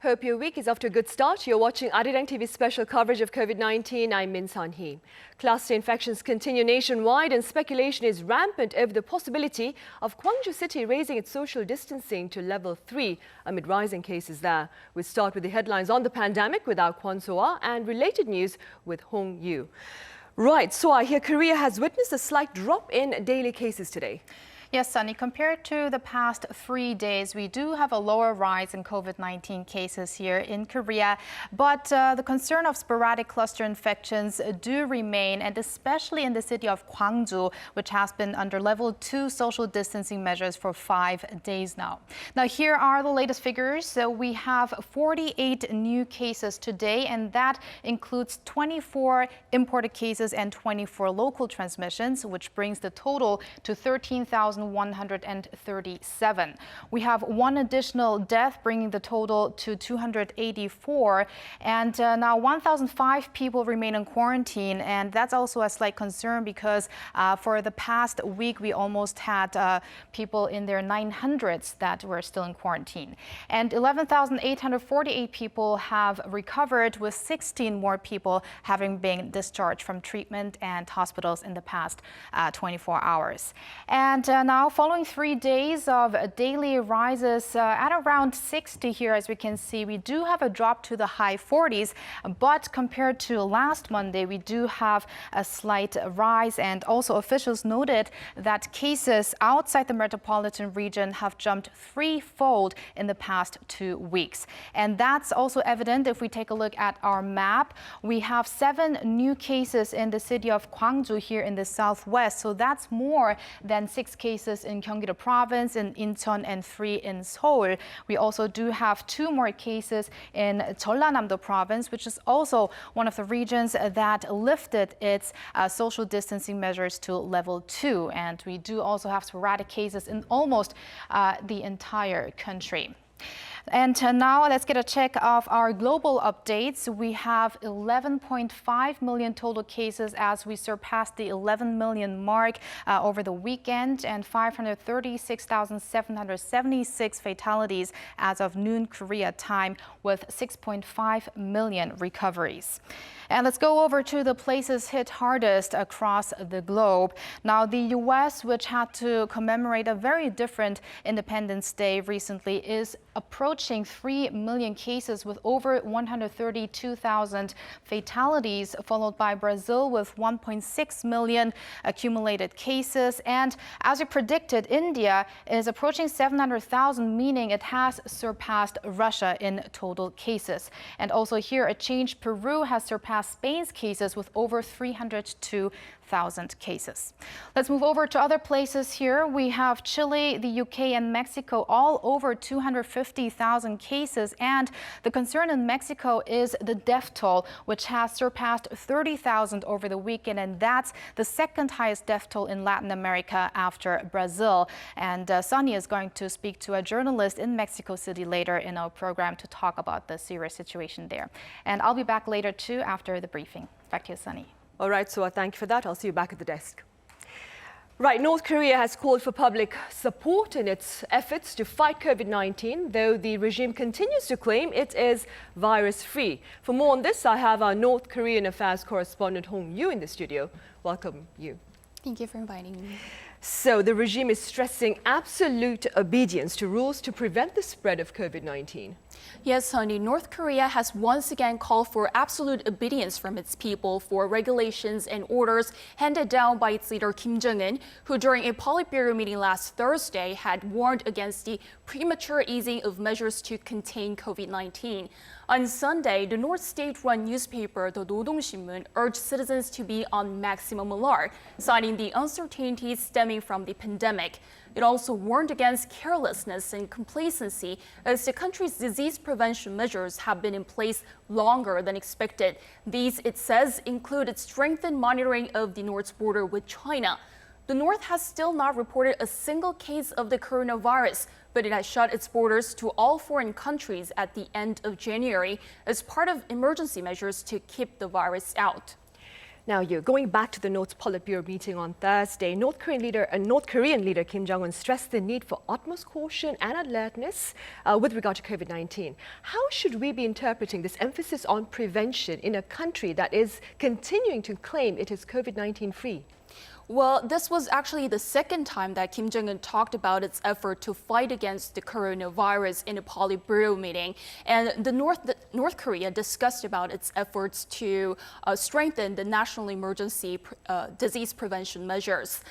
Hope your week is off to a good start. You're watching Arirang TV's special coverage of COVID-19. I'm Min San-hee. Cluster infections continue nationwide and speculation is rampant over the possibility of Gwangju City raising its social distancing to level 3 amid rising cases there. We start with the headlines on the pandemic with our Kwon So-ah and related news with Hong Yu. Right, so I hear Korea has witnessed a slight drop in daily cases today. Yes, Sunny, compared to the past 3 days, we do have a lower rise in COVID-19 cases here in Korea. But the concern of sporadic cluster infections do remain, and especially in the city of Gwangju, which has been under level 2 social distancing measures for 5 days now. Now, here are the latest figures. So we have 48 new cases today, and that includes 24 imported cases and 24 local transmissions, which brings the total to 13,137. We have one additional death, bringing the total to 284. And now 1,005 people remain in quarantine. And that's also a slight concern because for the past week, we almost had people in their 900s that were still in quarantine. And 11,848 people have recovered, with 16 more people having been discharged from treatment and hospitals in the past 24 hours. And now, following 3 days of daily rises at around 60 here, as we can see, we do have a drop to the high 40s. But compared to last Monday, we do have a slight rise. And also officials noted that cases outside the metropolitan region have jumped threefold in the past 2 weeks. And that's also evident if we take a look at our map. We have 7 new cases in the city of Gwangju here in the southwest. So that's more than 6 cases in Gyeonggi-do province, in Incheon, and 3 in Seoul. We also do have 2 more cases in Jeollanam-do province, which is also one of the regions that lifted its social distancing measures to level 2. And we do also have sporadic cases in almost the entire country. And now let's get a check of our global updates. We have 11.5 million total cases as we surpassed the 11 million mark over the weekend, and 536,776 fatalities as of noon Korea time, with 6.5 million recoveries. And let's go over to the places hit hardest across the globe. Now, the U.S., which had to commemorate a very different Independence Day recently, is approaching 3 million cases with over 132,000 fatalities, followed by Brazil with 1.6 million accumulated cases. And as we predicted, India is approaching 700,000, meaning it has surpassed Russia in total cases. And also here, a change: Peru has surpassed Spain's cases with over 302,000 cases. Let's move over to other places here. We have Chile, the UK, and Mexico, all over 250,000 cases. And the concern in Mexico is the death toll, which has surpassed 30,000 over the weekend. And that's the second highest death toll in Latin America after Brazil. And Sunny is going to speak to a journalist in Mexico City later in our program to talk about the serious situation there. And I'll be back later too after the briefing. Back to you, Sunny. All right, so thank you for that. I'll see you back at the desk. Right, North Korea has called for public support in its efforts to fight COVID-19, though the regime continues to claim it is virus-free. For more on this, I have our North Korean affairs correspondent Hong Yu in the studio. Welcome, Yu. Thank you for inviting me. So the regime is stressing absolute obedience to rules to prevent the spread of COVID-19. Yes, honey, North Korea has once again called for absolute obedience from its people for regulations and orders handed down by its leader Kim Jong-un, who during a Politburo meeting last Thursday had warned against the premature easing of measures to contain COVID-19. On Sunday, the North state-run newspaper The Nodongshinmun urged citizens to be on maximum alert, citing the uncertainties stemming from the pandemic. It also warned against carelessness and complacency, as the country's disease prevention measures have been in place longer than expected. These, it says, included strengthened monitoring of the North's border with China. The North has still not reported a single case of the coronavirus, but it has shut its borders to all foreign countries at the end of January as part of emergency measures to keep the virus out. Now, going back to the North's Politburo meeting on Thursday, North Korean leader Kim Jong-un stressed the need for utmost caution and alertness with regard to COVID-19. How should we be interpreting this emphasis on prevention in a country that is continuing to claim it is COVID-19 free? Well, this was actually the second time that Kim Jong-un talked about its effort to fight against the coronavirus in a Politburo meeting. And North Korea discussed about its efforts to strengthen the national emergency disease prevention measures.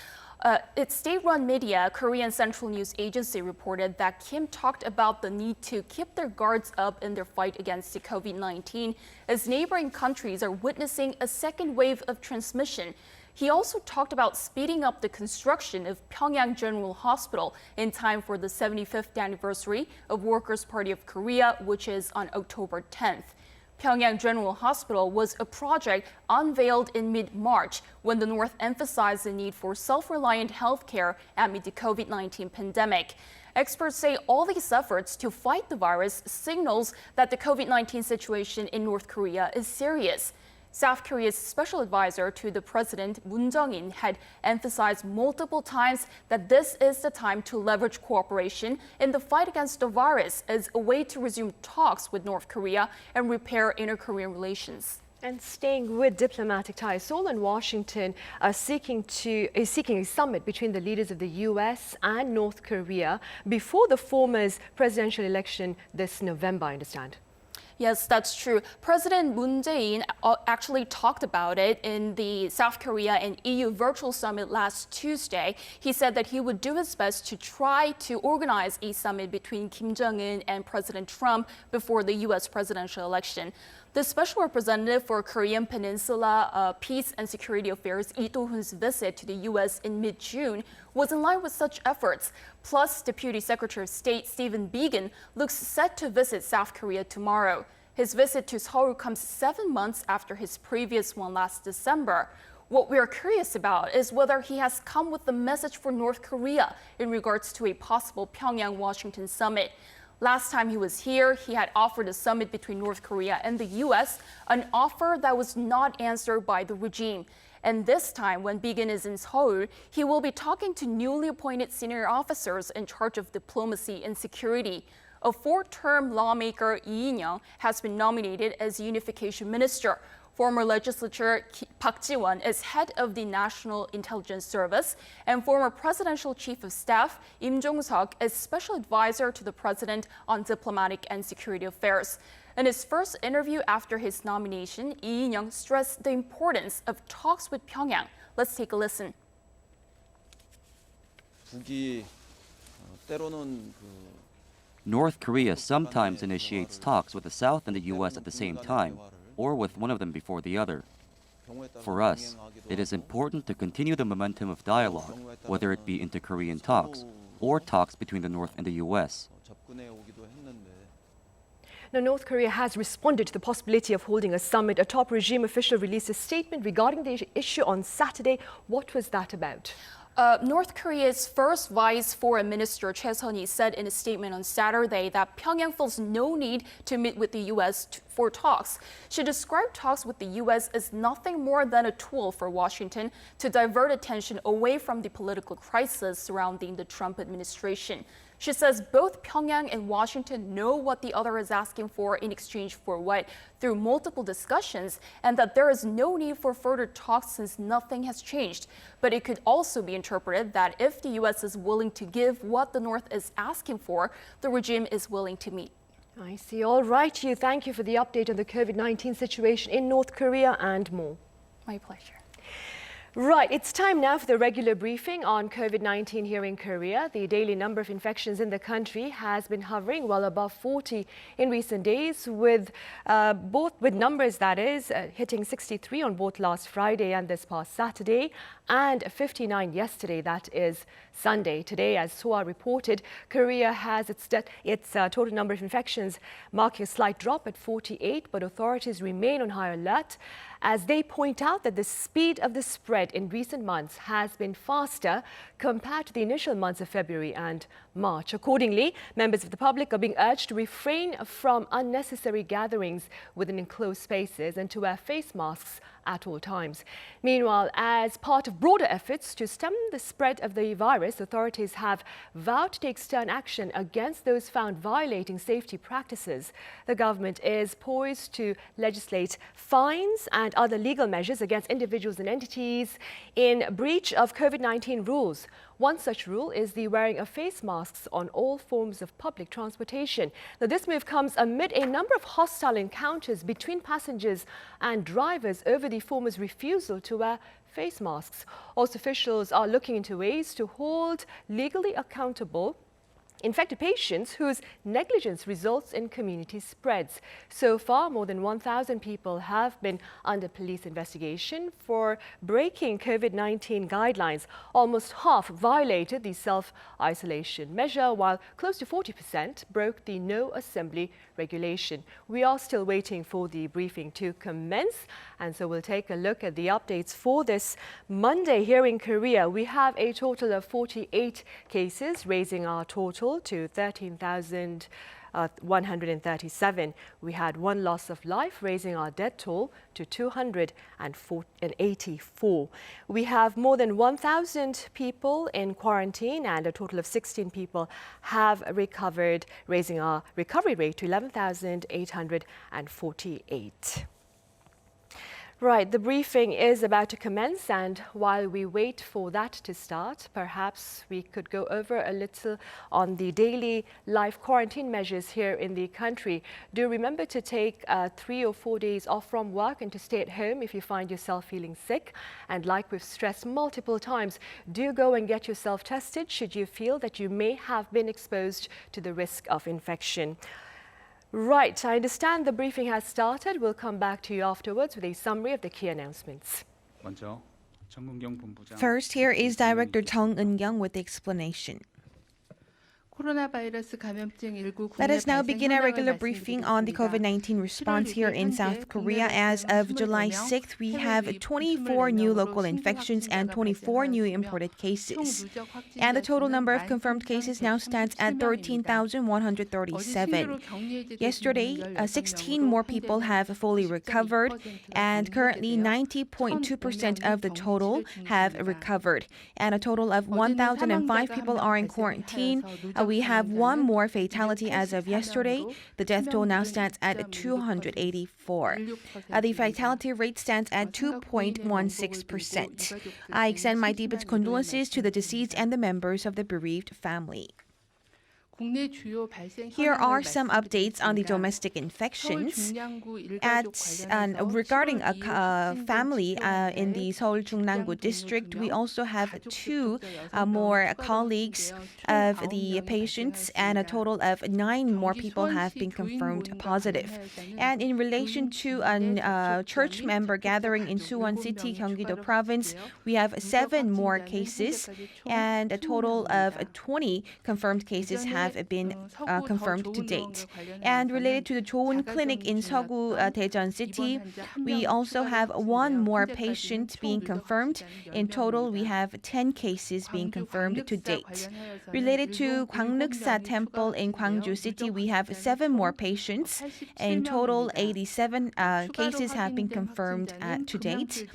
Its state-run media, Korean Central News Agency, reported that Kim talked about the need to keep their guards up in their fight against the COVID-19 as neighboring countries are witnessing a second wave of transmission. He also talked about speeding up the construction of Pyongyang General Hospital in time for the 75th anniversary of Workers' Party of Korea, which is on October 10th. Pyongyang General Hospital was a project unveiled in mid-March when the North emphasized the need for self-reliant healthcare amid the COVID-19 pandemic. Experts say all these efforts to fight the virus signals that the COVID-19 situation in North Korea is serious. South Korea's special advisor to the president, Moon Jae-in, had emphasized multiple times that this is the time to leverage cooperation in the fight against the virus as a way to resume talks with North Korea and repair inter-Korean relations. And staying with diplomatic ties, Seoul and Washington are seeking a summit between the leaders of the U.S. and North Korea before the former's presidential election this November, I understand. Yes, that's true. President Moon Jae-in actually talked about it in the South Korea and EU virtual summit last Tuesday. He said that he would do his best to try to organize a summit between Kim Jong-un and President Trump before the U.S. presidential election. The Special Representative for Korean Peninsula Peace and Security Affairs, Lee Do-hoon's visit to the U.S. in mid-June was in line with such efforts. Plus, Deputy Secretary of State Stephen Biegun looks set to visit South Korea tomorrow. His visit to Seoul comes 7 months after his previous one last December. What we are curious about is whether he has come with a message for North Korea in regards to a possible Pyongyang-Washington summit. Last time he was here, he had offered a summit between North Korea and the U.S., an offer that was not answered by the regime. And this time, when Biegun is in Seoul, he will be talking to newly appointed senior officers in charge of diplomacy and security. A 4-term lawmaker, Lee In-young, has been nominated as unification minister. Former legislator Park Ji-won is head of the National Intelligence Service, and former presidential chief of staff Im Jong-seok is special advisor to the president on diplomatic and security affairs. In his first interview after his nomination, Lee In-young stressed the importance of talks with Pyongyang. Let's take a listen. North Korea sometimes initiates talks with the South and the U.S. at the same time, or with one of them before the other. For us, it is important to continue the momentum of dialogue, whether it be inter-Korean talks or talks between the North and the U.S. Now, North Korea has responded to the possibility of holding a summit. A top regime official released a statement regarding the issue on Saturday. What was that about? North Korea's first Vice Foreign Minister Choi Sun-hee said in a statement on Saturday that Pyongyang feels no need to meet with the U.S. for talks. She described talks with the U.S. as nothing more than a tool for Washington to divert attention away from the political crisis surrounding the Trump administration. She says both Pyongyang and Washington know what the other is asking for in exchange for what through multiple discussions, and that there is no need for further talks since nothing has changed. But it could also be interpreted that if the U.S. is willing to give what the North is asking for, the regime is willing to meet. I see. All right, Hugh. Thank you for the update on the COVID-19 situation in North Korea and more. My pleasure. Right, it's time now for the regular briefing on COVID-19 here in Korea. The daily number of infections in the country has been hovering well above 40 in recent days, with numbers that is hitting 63 on both last Friday and this past Saturday, and 59 yesterday, that is Sunday. Today, as SOA reported, Korea has its total number of infections marking a slight drop at 48, but authorities remain on high alert as they point out that the speed of the spread in recent months has been faster compared to the initial months of February and March. Accordingly, members of the public are being urged to refrain from unnecessary gatherings within enclosed spaces and to wear face masks at all times. Meanwhile, as part of broader efforts to stem the spread of the virus, authorities have vowed to take stern action against those found violating safety practices. The government is poised to legislate fines and other legal measures against individuals and entities in breach of COVID-19 rules. One such rule is the wearing of face masks on all forms of public transportation. Now, this move comes amid a number of hostile encounters between passengers and drivers over the former's refusal to wear face masks. Also, officials are looking into ways to hold legally accountable infected patients whose negligence results in community spreads. So far, more than 1,000 people have been under police investigation for breaking COVID-19 guidelines. Almost half violated the self-isolation measure, while close to 40% broke the no assembly regulation. We are still waiting for the briefing to commence, and so we'll take a look at the updates for this Monday. Here in Korea, we have a total of 48 cases, raising our total to 13,137. We had one loss of life, raising our death toll to 284. We have more than 1,000 people in quarantine, and a total of 16 people have recovered, raising our recovery rate to 11,848. Right, the briefing is about to commence, and while we wait for that to start, perhaps we could go over a little on the daily life quarantine measures here in the country. Do remember to take 3 or 4 days off from work and to stay at home if you find yourself feeling sick. And like we've stressed multiple times, do go and get yourself tested should you feel that you may have been exposed to the risk of infection. Right, I understand the briefing has started. We'll come back to you afterwards with a summary of the key announcements. First, here is Director Chung Eun-kyung with the explanation. Let us now begin our regular briefing on the COVID-19 response here in South Korea. As of July 6th, we have 24 new local infections and 24 new imported cases. And the total number of confirmed cases now stands at 13,137. Yesterday, 16 more people have fully recovered, and currently 90.2% of the total have recovered. And a total of 1,005 people are in quarantine. We have one more fatality as of yesterday. The death toll now stands at 284. The fatality rate stands at 2.16%. I extend my deepest condolences to the deceased and the members of the bereaved family. Here are some updates on the domestic infections. Regarding a family in the Seoul Jungnam-gu district, we also have 2 more colleagues of the patients, and a total of 9 more people have been confirmed positive. And in relation to a church member gathering in Suwon City, Gyeonggi-do Province, we have 7 more cases, and a total of 20 confirmed cases have been confirmed to date. And related to the Joon Clinic in Seogu, Daejeon City, we also have 1 more patient being confirmed. In total, we have 10 cases being confirmed to date. Related to Gwangnuksa Temple in Gwangju City, we have 7 more patients. In total, 87 cases have been confirmed to date.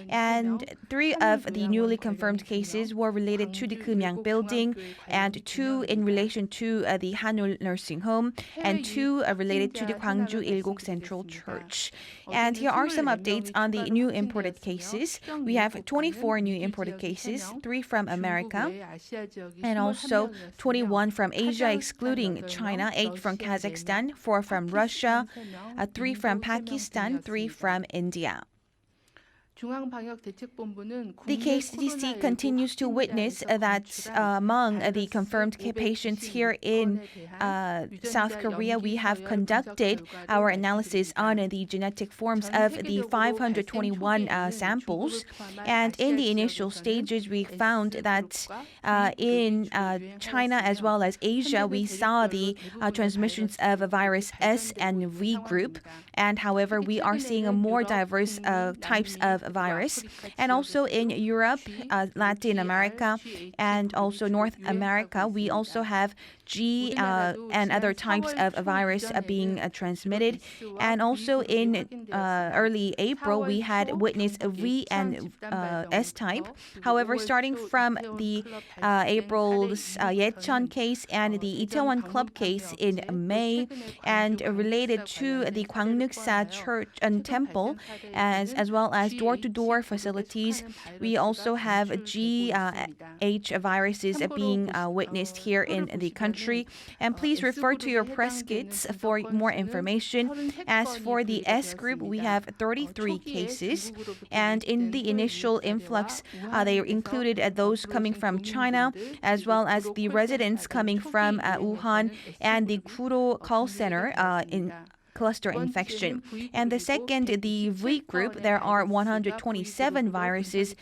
And 3 of the newly confirmed cases were related to the Keumyang building, and 2 in relation to the Hanul Nursing Home, and 2 related to the Gwangju Ilgok Central Church. And here are some updates on the new imported cases. We have 24 new imported cases, 3 from America, and also 21 from Asia, excluding China, 8 from Kazakhstan, 4 from Russia, 3 from Pakistan, 3 from India. The KCDC continues to witness that among the confirmed patients here in South Korea, we have conducted our analysis on the genetic forms of the 521 samples. And in the initial stages, we found that in China as well as Asia, we saw the transmissions of virus S and V group. And however, we are seeing a more diverse types of virus. And also in Europe, Latin America, and also North America, we also have G and other types of virus being transmitted. And also in early April, we had witnessed a V and S type. However, starting from the April's Yecheon case and the Itaewon Club case in May, and related to the Gwangnuksa Church and Temple, as well as door-to-door facilities, we also have G/H viruses being witnessed here in the country. And please refer to your press kits for more information. As for the S group, we have 33 cases, and in the initial influx, they included those coming from China, as well as the residents coming from Wuhan and the Kuro call center in cluster infection. And the second, the V group, there are 127 viruses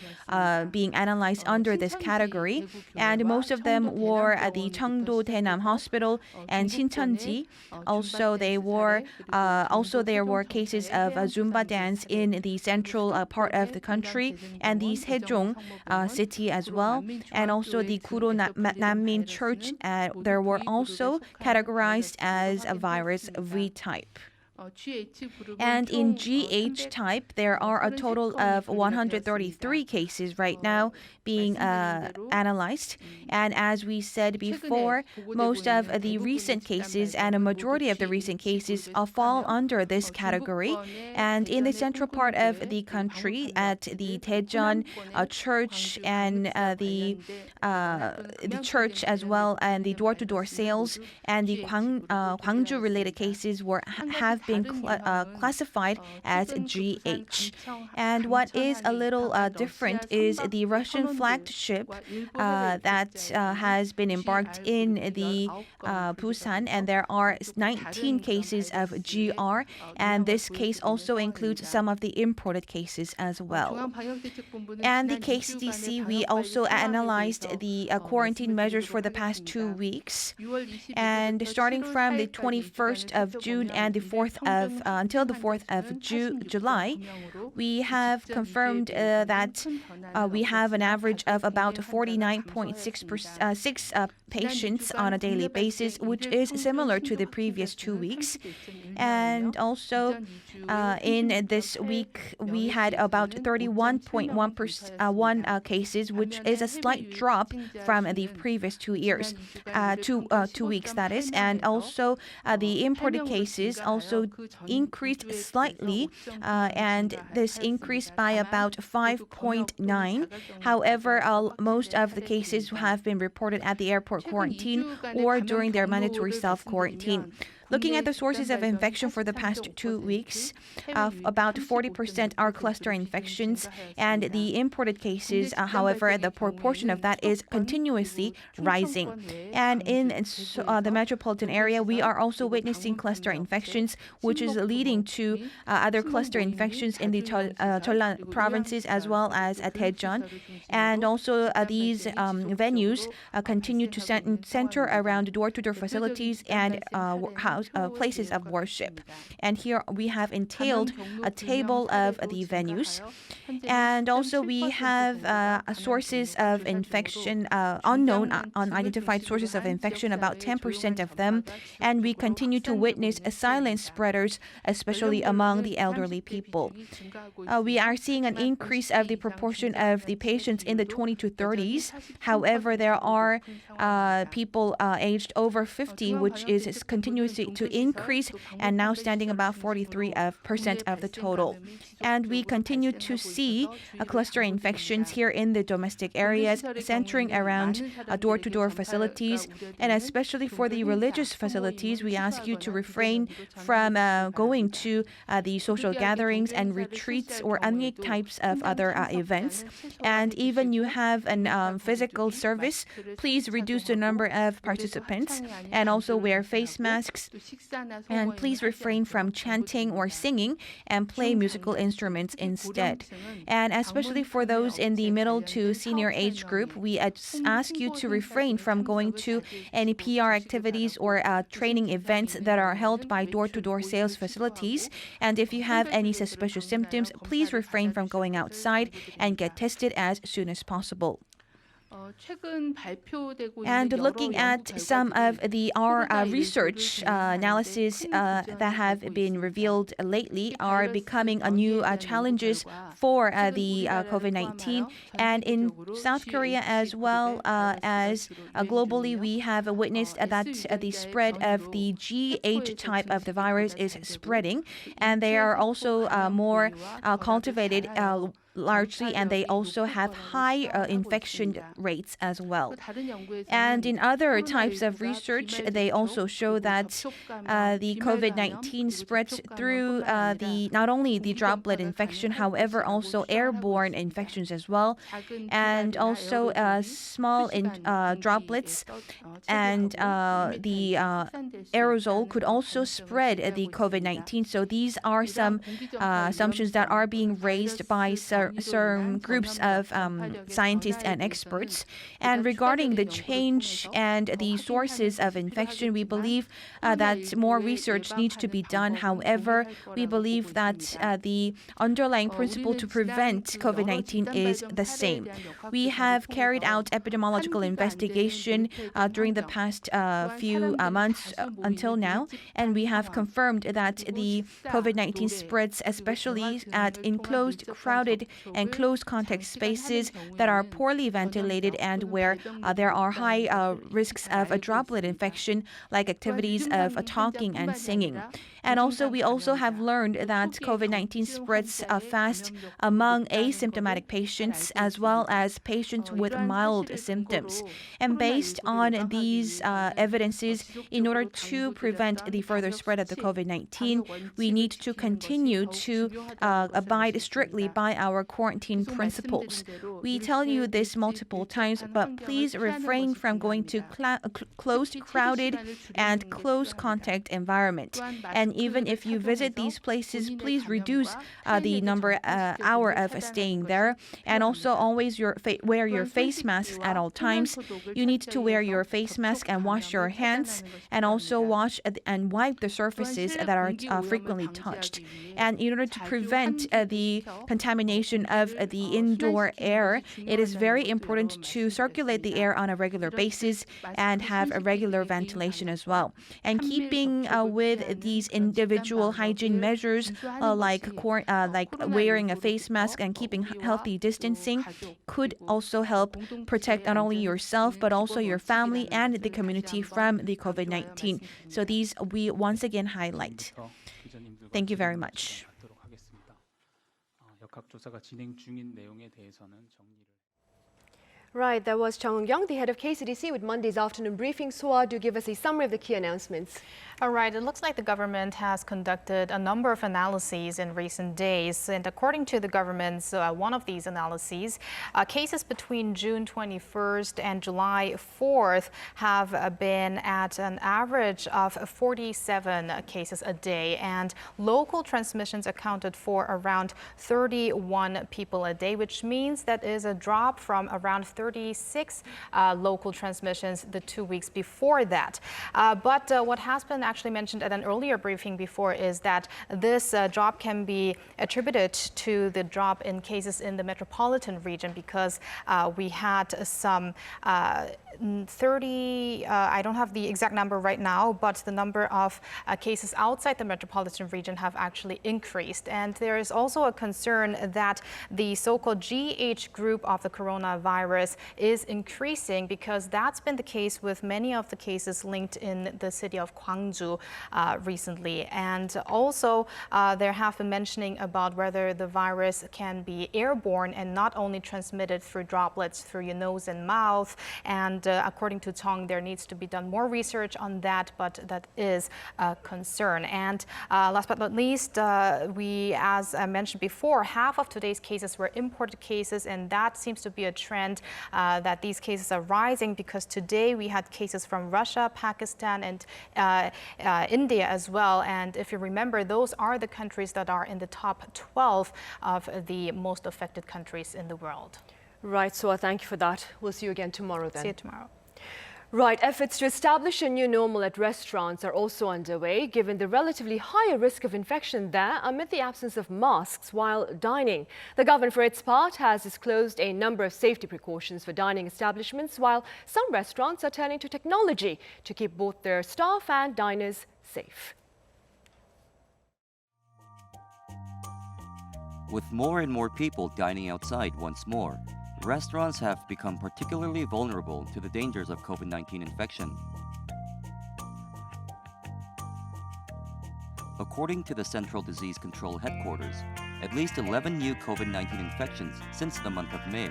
being analyzed under this category, and most of them were at the Cheongdo Daenam Hospital and Sincheonji. Also, there were cases of Zumba dance in the central part of the country and the Sejong city as well, and also the Kuro Nammin Church. There were also categorized as a virus V type. And in GH type, there are a total of 133 cases right now being analyzed. And as we said before, most of the recent cases and a majority of the recent cases fall under this category. And in the central part of the country, at the Daejeon church and the church as well, and the door-to-door sales and the Gwangju-related cases have been classified as GH. And what is a little different is the Russian flagged ship that has been embarked in the Busan, and there are 19 cases of GR, and this case also includes some of the imported cases as well. And the KCDC, we also analyzed the quarantine measures for the past 2 weeks, and starting from the 21st of June and the 4th until the 4th of July, we have confirmed that we have an average of about 49.6 patients on a daily basis, which is similar to the previous 2 weeks. And also in this week, we had about 31.1 cases, which is a slight drop from the previous 2 years, 2 weeks that is. And also the imported cases also increased slightly, and this increased by about 5.9. However, most of the cases have been reported at the airport quarantine or during their mandatory self-quarantine. Looking at the sources of infection for the past 2 weeks, about 40% are cluster infections, and the imported cases, however, the proportion of that is continuously rising. And in the metropolitan area, we are also witnessing cluster infections, which is leading to other cluster infections in the Jeollan provinces as well as at Daejeon. And also these venues continue to center around door-to-door facilities and places of worship. And here we have entailed a table of the venues. And also we have sources of infection, unknown, unidentified sources of infection, about 10% of them. And we continue to witness silent spreaders, especially among the elderly people. We are seeing an increase of the proportion of the patients in the 20 to 30s. However, there are people aged over 50, which is continuously to increase and now standing about 43% of the total. And we continue to see cluster infections here in the domestic areas, centering around door-to-door facilities. And especially for the religious facilities, we ask you to refrain from going to the social gatherings and retreats or any types of other events. And even you have a physical service, please reduce the number of participants and also wear face masks And please refrain from chanting or singing and play musical instruments instead. And especially for those in the middle to senior age group, we ask you to refrain from going to any PR activities or training events that are held by door-to-door sales facilities. And if you have any suspicious symptoms, please refrain from going outside and get tested as soon as possible. And looking at some of our research analysis that have been revealed lately are becoming a new challenges for the COVID-19. And in South Korea as well as globally, we have witnessed that the spread of the GH type of the virus is spreading. And they are also more cultivated largely, and they also have high infection rates as well. And in other types of research, they also show that the COVID-19 spreads through not only the droplet infection, however, also airborne infections as well, and also small droplets and the aerosol could also spread the COVID-19. So these are some assumptions that are being raised by certain groups of scientists and experts. And regarding the change and the sources of infection, we believe that more research needs to be done. However, we believe that the underlying principle to prevent COVID-19 is the same. We have carried out epidemiological investigation during the past few months until now, and we have confirmed that the COVID-19 spreads especially at enclosed, crowded, and close contact spaces that are poorly ventilated and where there are high risks of a droplet infection, like activities of talking and singing. And also, we also have learned that COVID-19 spreads fast among asymptomatic patients as well as patients with mild symptoms. And based on these evidences, in order to prevent the further spread of the COVID-19, we need to continue to abide strictly by our quarantine principles. We tell you this multiple times, but please refrain from going to closed, crowded, and close contact environment. And even if you visit these places, please reduce the hour of staying there. And also always wear your face masks at all times. You need to wear your face mask and wash your hands, and also wash and wipe the surfaces that are frequently touched. And in order to prevent the contamination of the indoor air, it is very important to circulate the air on a regular basis and have a regular ventilation as well. And keeping with these individual hygiene measures like wearing a face mask and keeping healthy distancing could also help protect not only yourself but also your family and the community from the COVID-19. So these we once again highlight. Thank you very much. Right, that was Chung Young, the head of KCDC, with Monday's afternoon briefing. Soa, do give us a summary of the key announcements. All right, it looks like the government has conducted a number of analyses in recent days. And according to the government's one of these analyses, cases between June 21st and July 4th have been at an average of 47 cases a day. And local transmissions accounted for around 31 people a day, which means that is a drop from around 36 local transmissions the 2 weeks before that. But what has been actually mentioned at an earlier briefing before is that this drop can be attributed to the drop in cases in the metropolitan region because we had some 30, I don't have the exact number right now, but the number of cases outside the metropolitan region have actually increased. And there is also a concern that the so-called GH group of the coronavirus is increasing because that's been the case with many of the cases linked in the city of Gwangju recently. And also there have been mentioning about whether the virus can be airborne and not only transmitted through droplets through your nose and mouth. And according to Chong, there needs to be done more research on that, but that is a concern. And last but not least, we, as I mentioned before, half of today's cases were imported cases, and that seems to be a trend that these cases are rising because today we had cases from Russia, Pakistan, and India as well. And if you remember, those are the countries that are in the top 12 of the most affected countries in the world. Right, so thank you for that. We'll see you again tomorrow then. See you tomorrow. Right, efforts to establish a new normal at restaurants are also underway, given the relatively higher risk of infection there amid the absence of masks while dining. The government, for its part, has disclosed a number of safety precautions for dining establishments, while some restaurants are turning to technology to keep both their staff and diners safe. With more and more people dining outside once more, restaurants have become particularly vulnerable to the dangers of COVID-19 infection. According to the Central Disease Control Headquarters, at least 11 new COVID-19 infections since the month of May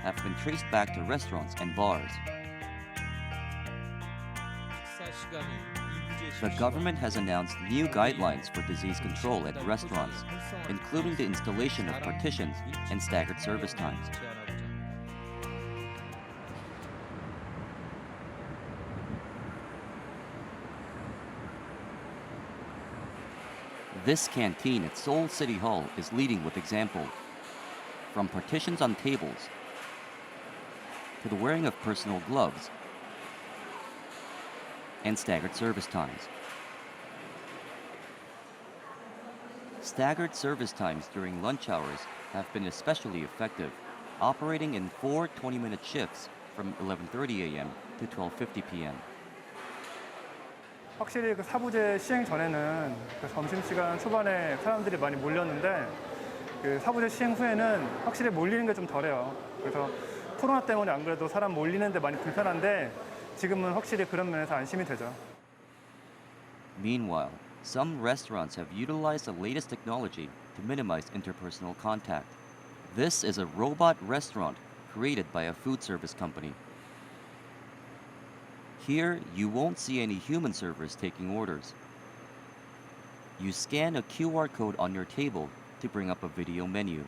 have been traced back to restaurants and bars. The government has announced new guidelines for disease control at restaurants, including the installation of partitions and staggered service times. This canteen at Seoul City Hall is leading with example. From partitions on tables to the wearing of personal gloves and staggered service times. Staggered service times during lunch hours have been especially effective, operating in 4 20-minute shifts from 11:30 a.m. to 12:50 p.m. 확실히 그 사부제 시행 전에는 그 점심시간 초반에 사람들이 많이 몰렸는데 그 사부제 시행 후에는 확실히 몰리는 게 좀 덜해요. 그래서 코로나 때문에 안 그래도 사람 몰리는데 많이 불편한데 지금은 확실히 그런 면에서 안심이 되죠. Meanwhile, some restaurants have utilized the latest technology to minimize interpersonal contact. This is a robot restaurant created by a food service company. Here, you won't see any human servers taking orders. You scan a QR code on your table to bring up a video menu.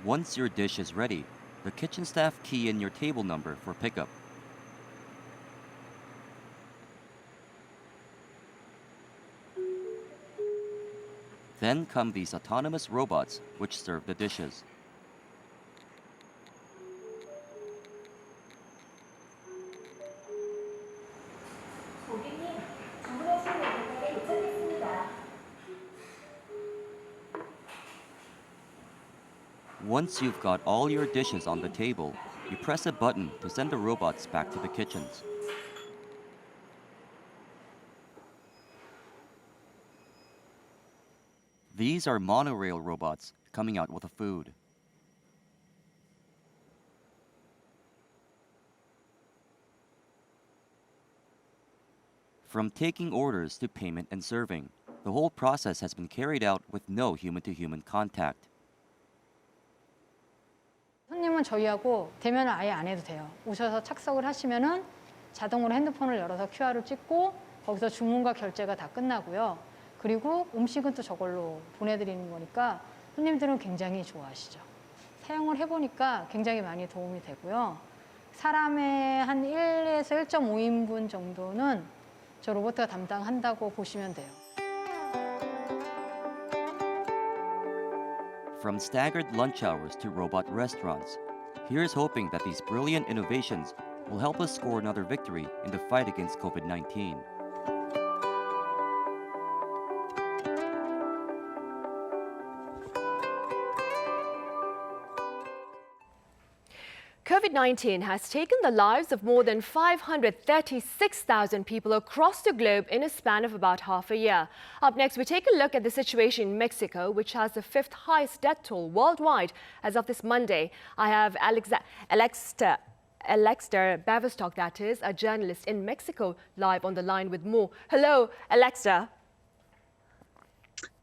Once your dish is ready, the kitchen staff key in your table number for pickup. Then come these autonomous robots which serve the dishes. Once you've got all your dishes on the table, you press a button to send the robots back to the kitchens. These are monorail robots coming out with the food. From taking orders to payment and serving, the whole process has been carried out with no human-to-human contact. 손님은 저희하고 대면을 아예 안 해도 돼요. 오셔서 착석을 하시면은 자동으로 핸드폰을 열어서 QR을 찍고 거기서 주문과 결제가 다 끝나고요. 그리고 음식은 또 저걸로 보내드리는 거니까 손님들은 굉장히 좋아하시죠. 사용을 해보니까 굉장히 많이 도움이 되고요. 사람의 한 1에서 1.5인분 정도는 저 로봇가 담당한다고 보시면 돼요. From staggered lunch hours to robot restaurants, here's hoping that these brilliant innovations will help us score another victory in the fight against COVID-19. COVID-19 has taken the lives of more than 536,000 people across the globe in a span of about half a year. Up next, we take a look at the situation in Mexico, which has the 5th highest death toll worldwide as of this Monday. I have Alexter Baverstock, that is, a journalist in Mexico, live on the line with more. Hello, Alexter.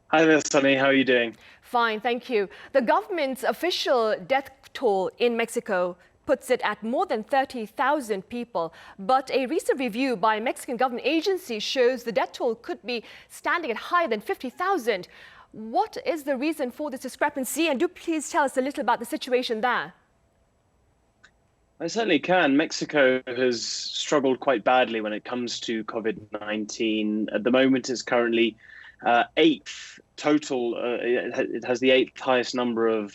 Hi there, Sunny. How are you doing? Fine, thank you. The government's official death toll in Mexico puts it at more than 30,000 people. But a recent review by Mexican government agencies shows the death toll could be standing at higher than 50,000. What is the reason for this discrepancy? And do please tell us a little about the situation there. I certainly can. Mexico has struggled quite badly when it comes to COVID-19. At the moment, it's currently eighth total. It has the eighth highest number of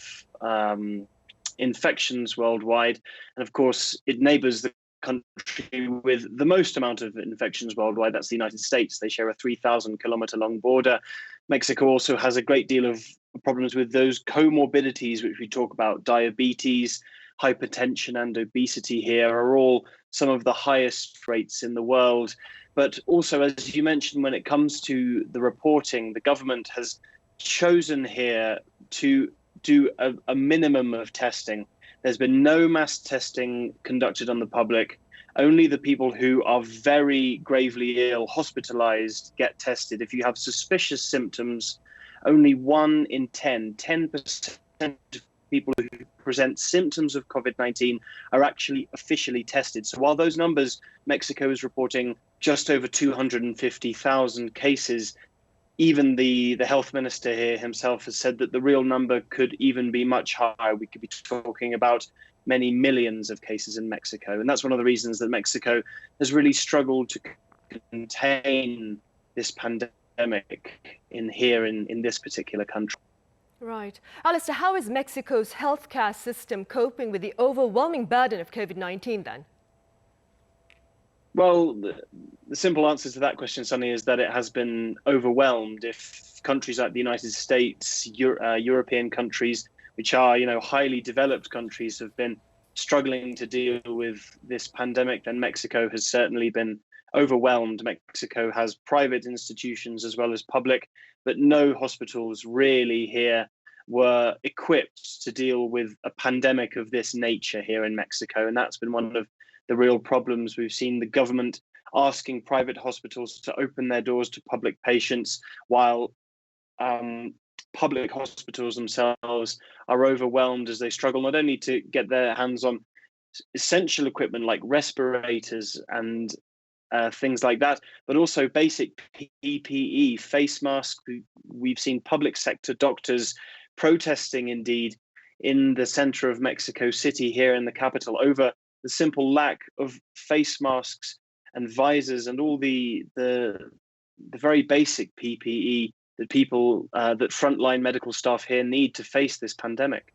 infections worldwide. And of course, it neighbors the country with the most amount of infections worldwide. That's the United States. They share a 3,000-kilometer long border. Mexico also has a great deal of problems with those comorbidities, which we talk about. Diabetes, hypertension and obesity here are all some of the highest rates in the world. But also, as you mentioned, when it comes to the reporting, the government has chosen here to do a minimum of testing. There's been no mass testing conducted on the public. Only the people who are very gravely ill, hospitalized, get tested. If you have suspicious symptoms, only 1 in 10% of people who present symptoms of COVID-19 are actually officially tested. So while those numbers, Mexico is reporting just over 250,000 cases, even the health minister here himself has said that the real number could even be much higher. We could be talking about many millions of cases in Mexico. And that's one of the reasons that Mexico has really struggled to contain this pandemic in this particular country. Right. Alistair, how is Mexico's healthcare system coping with the overwhelming burden of COVID-19 then? Well, the simple answer to that question, Sunny, is that it has been overwhelmed. If countries like the United States, European countries, which are, highly developed countries, have been struggling to deal with this pandemic, then Mexico has certainly been overwhelmed. Mexico has private institutions as well as public, but no hospitals really here were equipped to deal with a pandemic of this nature here in Mexico. And that's been one of the real problems. We've seen the government asking private hospitals to open their doors to public patients, while public hospitals themselves are overwhelmed as they struggle not only to get their hands on essential equipment like respirators and things like that, but also basic PPE, face masks. We've seen public sector doctors protesting indeed in the center of Mexico City here in the capital over the simple lack of face masks and visors and all the very basic PPE that that frontline medical staff here need to face this pandemic.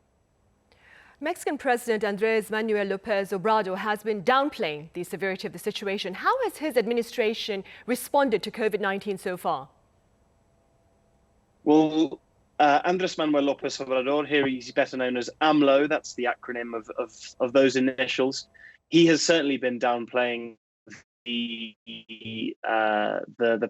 Mexican President Andrés Manuel López Obrador has been downplaying the severity of the situation. How has his administration responded to COVID-19 so far? Well, Andrés Manuel López Obrador, here he's better known as AMLO, that's the acronym of those initials. He has certainly been downplaying the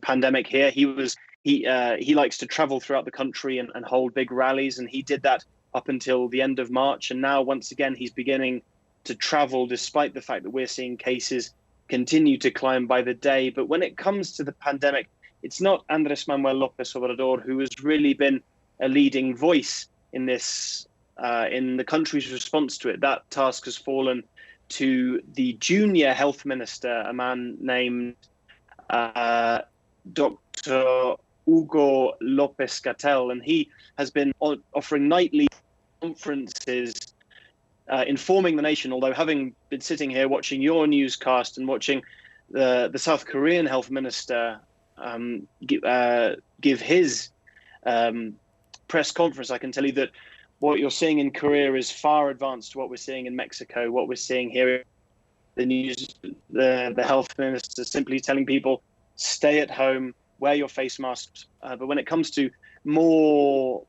pandemic here. He likes to travel throughout the country and hold big rallies, and he did that up until the end of March. And now, once again, he's beginning to travel despite the fact that we're seeing cases continue to climb by the day. But when it comes to the pandemic, it's not Andrés Manuel López Obrador who has really been a leading voice in this, in the country's response to it. That task has fallen to the junior health minister, a man named Dr. Hugo López-Gatell, and he has been offering nightly conferences informing the nation, although having been sitting here watching your newscast and watching the South Korean health minister give his press conference, I can tell you that what you're seeing in Korea is far advanced to what we're seeing in Mexico. What we're seeing here, the health minister simply telling people, stay at home, wear your face masks. But when it comes to more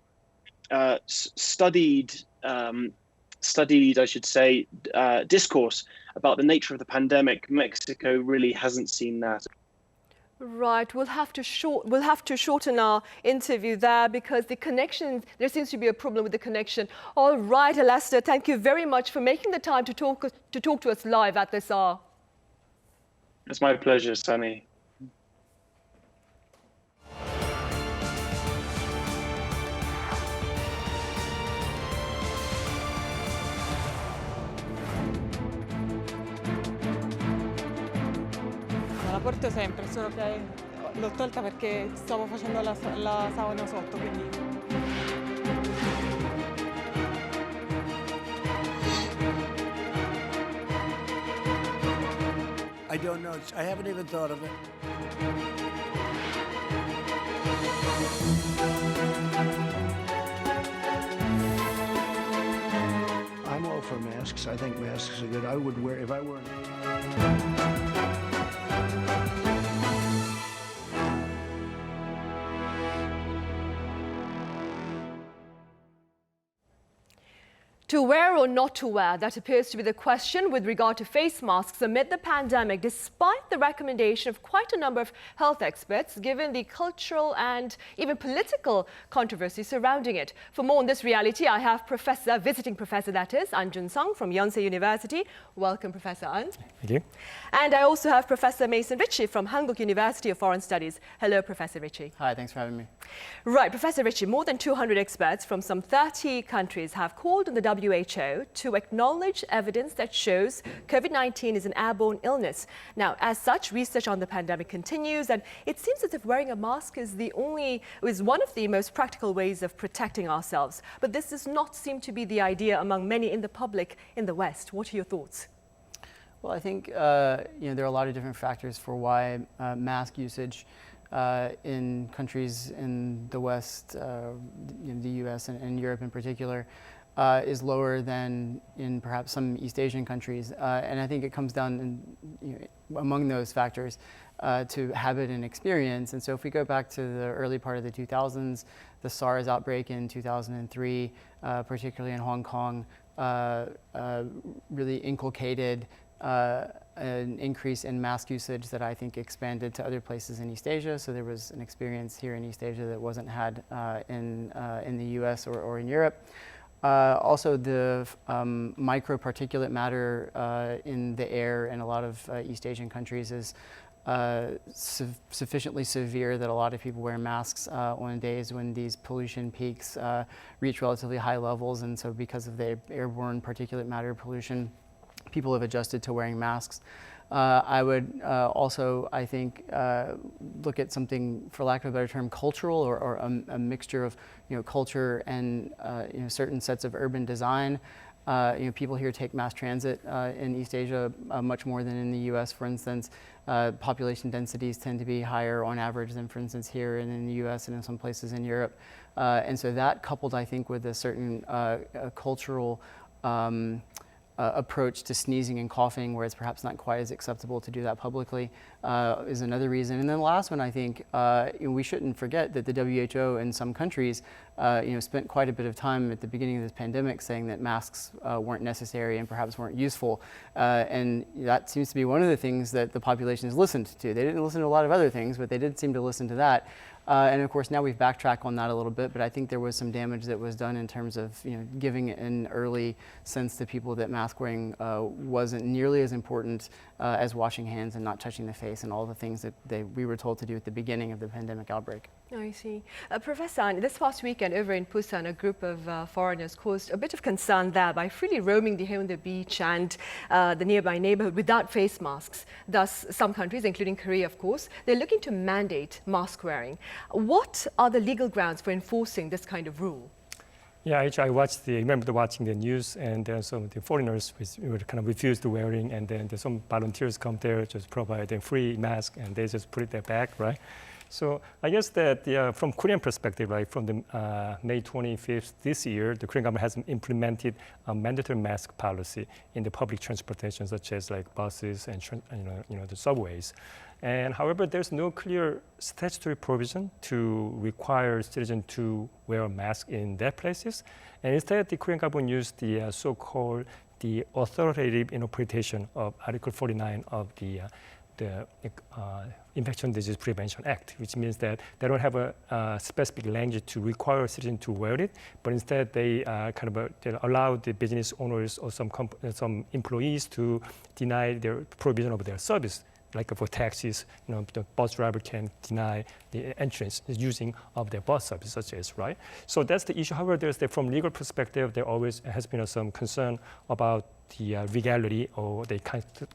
studied, I should say, discourse about the nature of the pandemic, Mexico really hasn't seen that. Right, we'll have to shorten our interview there because there seems to be a problem with the connection. All right, Alistair, thank you very much for making the time to talk to us live at this hour. It's my pleasure, Sunny. la porto sempre, solo che l'ho tolta perché stavo facendo la sauna sotto, quindi. I don't know. I haven't even thought of it. I'm all for masks. I think masks are good. I would wear if I were. To wear or not to wear, that appears to be the question with regard to face masks amid the pandemic, despite the recommendation of quite a number of health experts, given the cultural and even political controversy surrounding it. For more on this reality, I have visiting professor that is, An Jun-sung from Yonsei University. Welcome, Professor An. Thank you. And I also have Professor Mason Ritchie from Hanguk University of Foreign Studies. Hello, Professor Ritchie. Hi, thanks for having me. Right, Professor Ritchie, more than 200 experts from some 30 countries have called on the WHO to acknowledge evidence that shows COVID-19 is an airborne illness. Now, as such, research on the pandemic continues, and it seems as if wearing a mask is one of the most practical ways of protecting ourselves. But this does not seem to be the idea among many in the public in the West. What are your thoughts? Well, I think there are a lot of different factors for why mask usage in countries in the West, the U.S. and Europe in particular, is lower than in perhaps some East Asian countries. And I think it comes down, among those factors, to habit and experience. And so if we go back to the early part of the 2000s, the SARS outbreak in 2003, particularly in Hong Kong, really inculcated an increase in mask usage that I think expanded to other places in East Asia. So there was an experience here in East Asia that wasn't had in the US or in Europe. Also, the microparticulate matter in the air in a lot of East Asian countries is sufficiently severe that a lot of people wear masks on days when these pollution peaks reach relatively high levels. And so because of the airborne particulate matter pollution, people have adjusted to wearing masks. I would also, I think, look at something, for lack of a better term, cultural or a mixture of culture and certain sets of urban design. People here take mass transit in East Asia much more than in the U.S., for instance. Population densities tend to be higher on average than, for instance, here and in the U.S. and in some places in Europe. And so that, coupled, I think, with a certain cultural approach to sneezing and coughing, where it's perhaps not quite as acceptable to do that publicly, is another reason. And then the last one, I think, we shouldn't forget that the WHO in some countries, spent quite a bit of time at the beginning of this pandemic saying that masks weren't necessary and perhaps weren't useful. And that seems to be one of the things that the population has listened to. They didn't listen to a lot of other things, but they did seem to listen to that. And of course, now we've backtracked on that a little bit, but I think there was some damage that was done in terms of giving an early sense to people that mask wearing wasn't nearly as important as washing hands and not touching the face and all the things that we were told to do at the beginning of the pandemic outbreak. I see. Professor An, this past weekend over in Busan, a group of foreigners caused a bit of concern there by freely roaming the Haeundae beach and the nearby neighborhood without face masks. Thus, some countries, including Korea, of course, they're looking to mandate mask wearing. What are the legal grounds for enforcing this kind of rule? Yeah, actually, I remember watching the news, and then some of the foreigners would kind of refuse to wearing, and then some volunteers come there, just provide a free mask, and they just put it there back, right? So I guess that from Korean perspective, right, from the May 25th this year, the Korean government has implemented a mandatory mask policy in the public transportation, such as like buses and the subways. And however, there's no clear statutory provision to require citizens to wear a mask in their places. And instead, the Korean government used the so-called the authoritative interpretation of Article 49 of the Infectious Disease Prevention Act, which means that they don't have a specific language to require citizens to wear it, but instead they they allow the business owners or some employees to deny their provision of their service. Like for taxis, the bus driver can deny the entrance using of their bus service, such as, right? So that's the issue. However, from legal perspective, there always has been some concern about the legality or the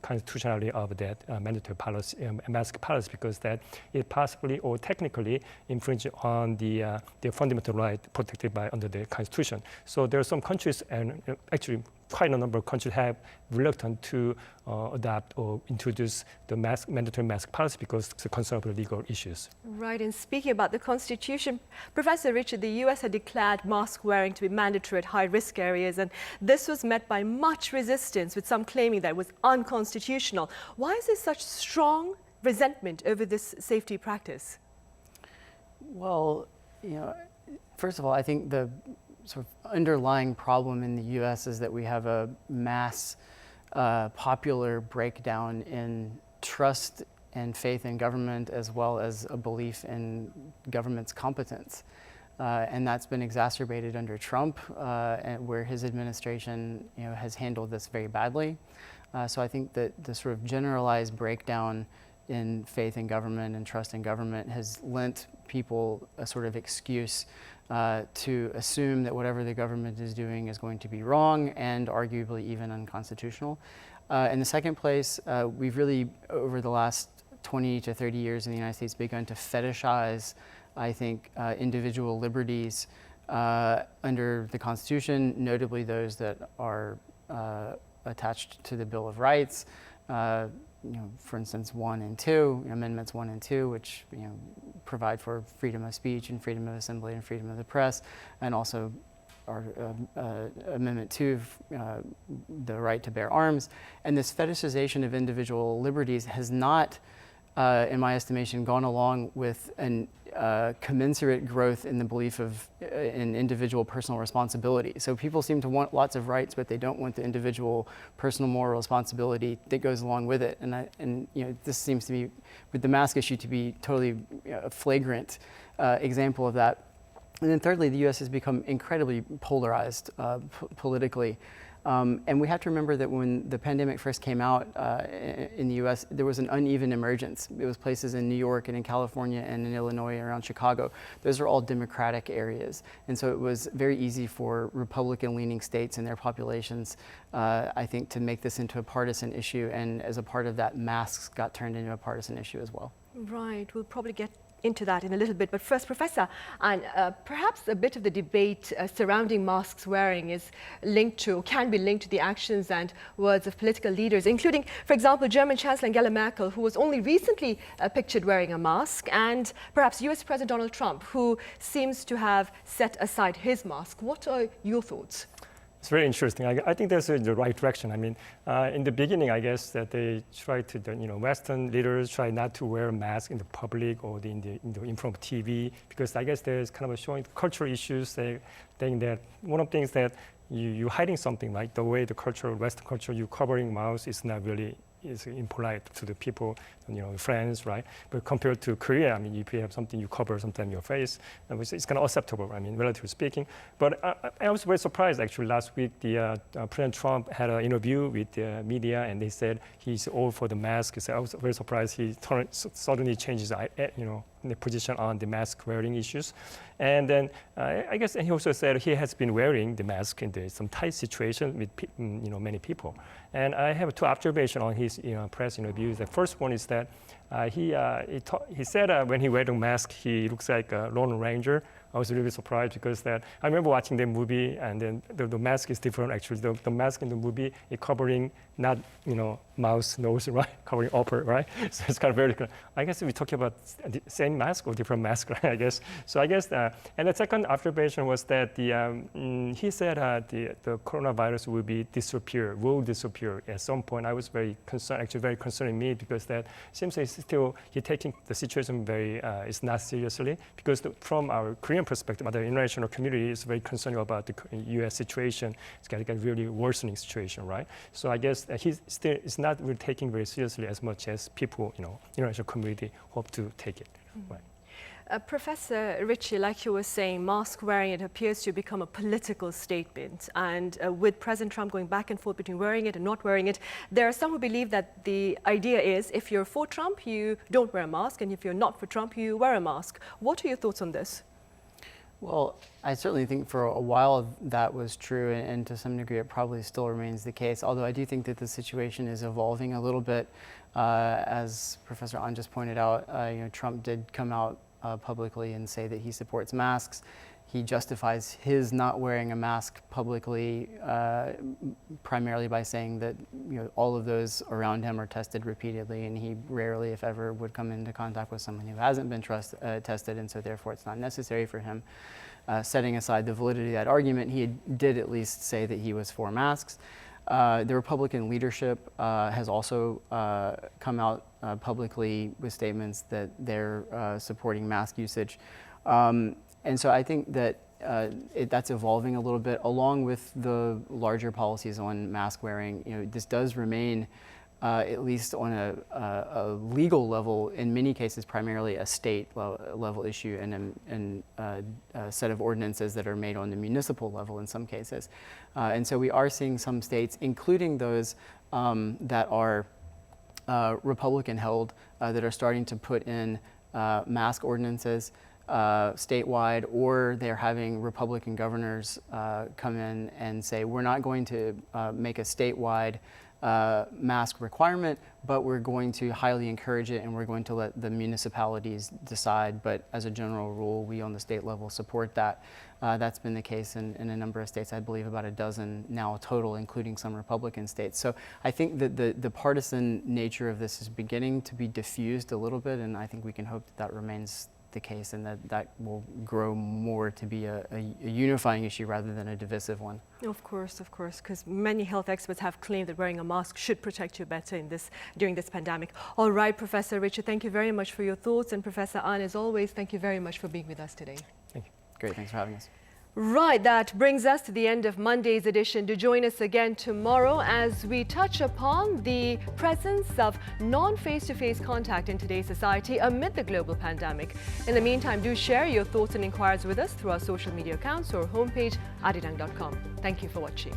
constitutionality of that mandatory policy, mask policy, because that it possibly or technically infringes on the fundamental right protected by under the Constitution. So there are some countries, and actually quite a number of countries have reluctant to adopt or introduce the mandatory mask policy because it's a concern of legal issues. Right, and speaking about the Constitution, Professor Richard, the US had declared mask wearing to be mandatory at high-risk areas, and this was met by much resistance, with some claiming that it was unconstitutional. Why is there such strong resentment over this safety practice? Well, first of all, I think the sort of underlying problem in the U.S. is that we have a mass popular breakdown in trust and faith in government, as well as a belief in government's competence. And that's been exacerbated under Trump, where his administration has handled this very badly. So I think that the sort of generalized breakdown in faith in government and trust in government has lent people a sort of excuse to assume that whatever the government is doing is going to be wrong and arguably even unconstitutional. In the second place, we've really, over the last 20 to 30 years in the United States, begun to fetishize, I think, individual liberties under the Constitution, notably those that are attached to the Bill of Rights. For instance, 1 and 2, Amendments 1 and 2, which provide for freedom of speech and freedom of assembly and freedom of the press, and also our Amendment 2, the right to bear arms. And this fetishization of individual liberties has not, in my estimation, gone along with an commensurate growth in the belief of in individual personal responsibility. So people seem to want lots of rights, but they don't want the individual personal moral responsibility that goes along with it. And this seems to be, with the mask issue, to be totally a flagrant example of that. And then thirdly, the U.S. has become incredibly polarized politically. And we have to remember that when the pandemic first came out in the U.S., there was an uneven emergence. It was places in New York and in California and in Illinois and around Chicago. Those are all Democratic areas. And so it was very easy for Republican-leaning states and their populations, I think, to make this into a partisan issue. And as a part of that, masks got turned into a partisan issue as well. Right. We'll probably get into that in a little bit. But first, Professor, and perhaps a bit of the debate surrounding masks wearing is linked to, can be linked to the actions and words of political leaders, including, for example, German Chancellor Angela Merkel, who was only recently pictured wearing a mask, and perhaps US President Donald Trump, who seems to have set aside his mask. What are your thoughts? It's very interesting. I think that's the right direction. I mean, in the beginning, I guess that they tried to, Western leaders try not to wear a mask in the public or in front of TV, because I guess there's kind of a showing cultural issues, saying that one of the things that you're hiding something, like the way the culture, Western culture, you covering mouth is not really is impolite to the people, friends, right? But compared to Korea, I mean, if you have something you cover sometimes your face, it's kind of acceptable, I mean, relatively speaking. But I was very surprised, actually. Last week, President Trump had an interview with the media, and they said he's all for the mask. So I was very surprised he suddenly changes, the position on the mask wearing issues. And then I guess he also said he has been wearing the mask in some tight situation with many people. And I have two observations on his press interviews. The first one is that he said when he wears the mask, he looks like a Lone Ranger. I was really surprised because I remember watching the movie, and then the mask is different, actually. The mask in the movie is covering not, mouth, nose, right? Covering upper, right? So it's kind of very, I guess we're talking about the same mask or different mask, right? I guess. So I guess, and the second observation was that he said the coronavirus will disappear at some point. I was very concerned, actually very concerning me, because that seems like he's taking the situation it's not seriously, because from our Korean perspective, the international community is very concerned about the U.S. situation. It's got a really worsening situation, right? So I guess he's still is not really taking very seriously as much as people, international community hope to take it. Mm-hmm. Right. Professor Ritchie, like you were saying, mask wearing, it appears to become a political statement. And with President Trump going back and forth between wearing it and not wearing it, there are some who believe that the idea is if you're for Trump, you don't wear a mask, and if you're not for Trump, you wear a mask. What are your thoughts on this? Well, I certainly think for a while that was true, and to some degree it probably still remains the case, although I do think that the situation is evolving a little bit. As Professor An just pointed out, Trump did come out publicly and say that he supports masks. He justifies his not wearing a mask publicly primarily by saying that all of those around him are tested repeatedly, and he rarely, if ever, would come into contact with someone who hasn't been tested, and so therefore it's not necessary for him. Setting aside the validity of that argument, he did at least say that he was for masks. The Republican leadership has also come out publicly with statements that they're supporting mask usage. And so I think that that's evolving a little bit, along with the larger policies on mask wearing. This does remain, at least on a legal level, in many cases, primarily a state level issue, and a set of ordinances that are made on the municipal level in some cases. And so we are seeing some states, including those that are Republican held, that are starting to put in mask ordinances statewide, or they're having Republican governors come in and say, we're not going to make a statewide mask requirement, but we're going to highly encourage it, and we're going to let the municipalities decide. But as a general rule, we on the state level support that. That's been the case in a number of states, I believe about a dozen now total, including some Republican states. So I think that the partisan nature of this is beginning to be diffused a little bit, and I think we can hope that remains the case, and that will grow more to be a unifying issue rather than a divisive one. Of course, because many health experts have claimed that wearing a mask should protect you better during this pandemic. All right, Professor Richard, thank you very much for your thoughts, and Professor An, as always, thank you very much for being with us today. Thank you. Great, thanks for having us. Right, that brings us to the end of Monday's edition. Do join us again tomorrow as we touch upon the presence of non-face-to-face contact in today's society amid the global pandemic. In the meantime, do share your thoughts and inquiries with us through our social media accounts or homepage, arirang.com. Thank you for watching.